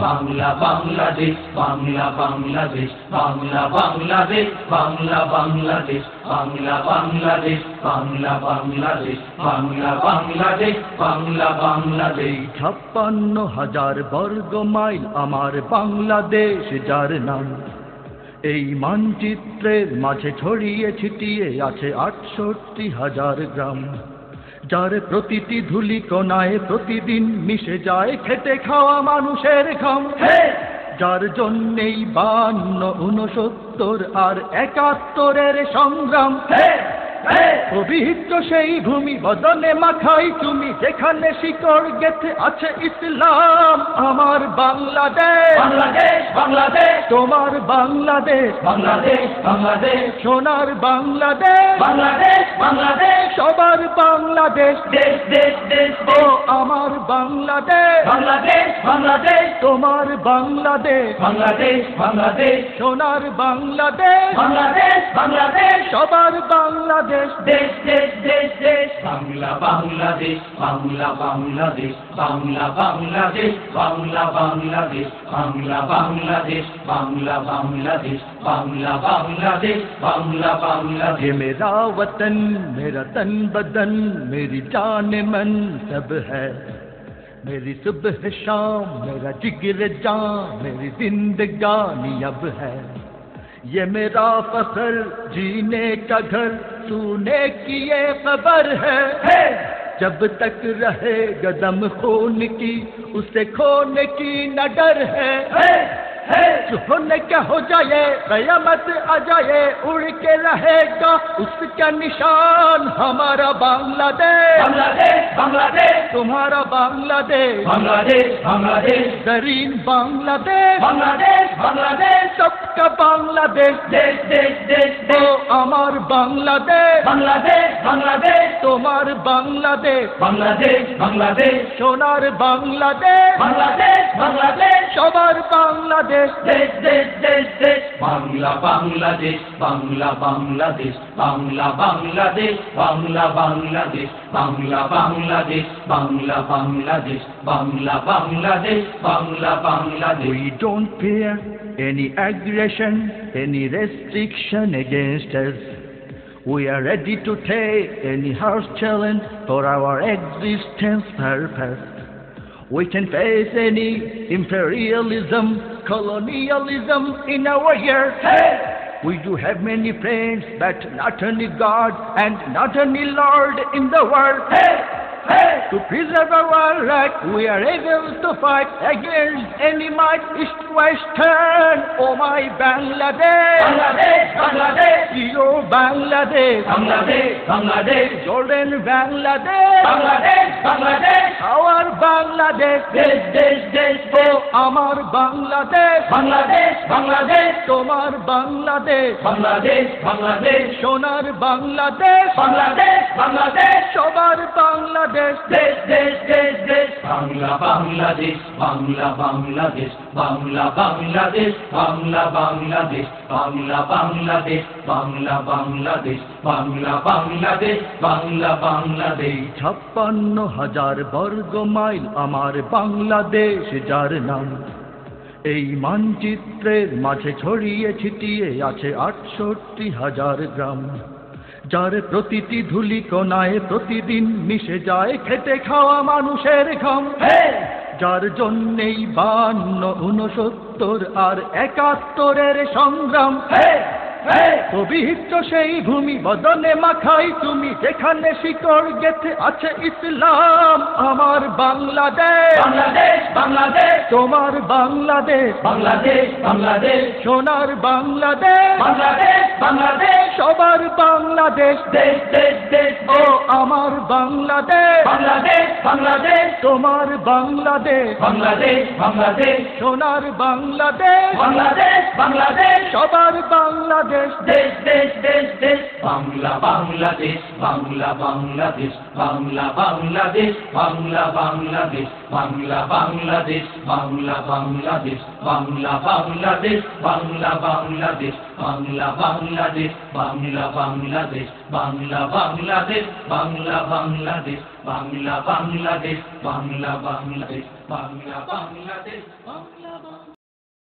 বাংলা বাংলাদেশ বাংলা বাংলাদেশ বাংলা বাংলাদেশ বাংলা বাংলাদেশ বাংলা বাংলাদেশ বাংলা বাংলাদেশ বাংলা বাংলাদেশ বাংলা বাংলাদেশ ৫৬,০০০ বর্গ মাইল আমার বাংলাদেশ যার নাম এই মানচিত্রের মাঝে ছড়িয়ে ছিটিয়ে আছে ৬৮,০০০ গ্রাম যার প্রতিটি ধুলি কোণায় প্রতিদিন মিশে যায় খেটে খাওয়া মানুষের ঘাম যার জন্যেই ৫২, ৬৯ আর ৭১-এর সংগ্রাম পবিত্র সেই ভূমি বদনে মাখাই তুমি যেখানে শিকড় গেথে আছে ইসলাম আমার বাংলাদেশ বাংলাদেশ বাংলাদেশ তোমার বাংলাদেশ বাংলাদেশ বাংলাদেশ সোনার বাংলাদেশ বাংলাদেশ বাংলাদেশ সবার বাংলাদেশ দেশ দেশ দেশ ও আমার বাংলাদেশ বাংলাদেশ বাংলাদেশ তোমার বাংলাদেশ বাংলাদেশ বাংলাদেশ সোনার বাংলাদেশ বাংলাদেশ বাংলাদেশ সবার বাংলাদেশ দেশ দেশ দেশ দেশ বাংলা বাংলাদেশ বাংলা বাংলাদেশ বাংলা বাংলাদেশ বাংলা বাংলাদেশ বাংলা বাংলাদেশ বাংলা বাংলাদেশ বাংলা বাংলাদেশ বাংলা বাংলাদেশ ये मेरा वतन मेरा तन बदन मेरी जान मन सब है मेरी सुबह शाम मेरा जिगर जान मेरी जिंदगानी अब है ये मेरा फख्र जीने का घर सुने की ये खबर है जब तक रहे गदम खून की उसे खोने की न डर है जो होने क्या हो जाए कयामत आ जाए उड़ के रहेगा उसका निशान हमारा बांग्लादेश बांग्लादेश बांग्लादेश तुम्हारा बांग्लादेश बांग्लादेश बांग्लादेश जरीन बांग्लादेश बांग्लादेश बांग्लादेश सबका बांग्लादेश देश देश देश ओ अमर बांग्लादेश बांग्लादेश बांग्लादेश तुम्हार बांग्लादेश बांग्लादेश बांग्लादेश सोनार बांग्लादेश बांग्लादेश बांग्लादेश सबार बांग्लादेश देश देश देश देश Bangla Bangladesh Bangla Bangladesh Bangla Bangladesh Bangla Bangladesh Bangla Bangladesh Bangla Bangladesh Bangla Bangladesh Bangla Bangladesh We don't fear any aggression, any restriction against us. We are ready to take any harsh challenge for our existence purpose. We can face any imperialism, colonialism in our years. We do have many friends, but not any God and not any Lord in the world. To preserve our right, we are able to fight against any might, east, western. Oh my Bangladesh, Bangladesh, Bangladesh, your Bangladesh, Bangladesh, Bangladesh, Jordan, Bangladesh, Bangladesh, Bangladesh, our Bangladesh, desh, desh, desh, oh Amar Bangladesh, Bangladesh, Bangladesh, Tomar Bangladesh, Bangladesh, Bangladesh, Sonar Bangladesh, Bangladesh, Bangladesh, Sobar Bangladesh, desh, desh, desh, desh, Bangla, Bangladesh, Bangla, Bangladesh, Bangla, Bangladesh, Bangla, Bangladesh, Bangla, Bangladesh, Bangla, Bangladesh, Bangla, Bangladesh, Bangla, Bangladesh. ৫৬,০০০ বর্গ mile আমার বাংলাদেশ যার নাম এই মানচিত্রের মাঝে ছড়িয়ে ছিটিয়ে আছে ৬৮,০০০ গ্রাম যার প্রতিটি ধুলি কোণায় প্রতিদিন মিশে যায় খেটে খাওয়া মানুষের ঘাম যার জন্যেই ৫২, ৬৯ আর ৭১-এর সংগ্রাম পবিত্র সেই ভূমি বদনে মাখাই তুমি যেখানে শিকড় গেথে আছে ইসলাম আমার বাংলাদেশ বাংলাদেশ বাংলাদেশ তোমার বাংলাদেশ বাংলাদেশ বাংলাদেশ সোনার বাংলাদেশ বাংলাদেশ বাংলাদেশ সবার বাংলাদেশ দেশ দেশ দেশ ও আমার বাংলাদেশ বাংলাদেশ বাংলাদেশ তোমার বাংলাদেশ বাংলাদেশ বাংলাদেশ সোনার বাংলাদেশ বাংলাদেশ বাংলাদেশ সবার বাংলাদেশ বাংলাদেশ দেশ দেশ দেশ দেশ বাংলা বাংলাদেশ বাংলা বাংলাদেশ বাংলা বাংলাদেশ বাংলা বাংলাদেশ বাংলা বাংলাদেশ বাংলা বাংলাদেশ বাংলা বাংলাদেশ বাংলা বাংলাদেশ বাংলা বাংলাদেশ বাংলা বাংলাদেশ বাংলা বাংলাদেশ বাংলা বাংলাদেশ বাংলা বাংলাদেশ বাংলা বাংলাদেশ বাংলা বাংলাদেশ বাংলা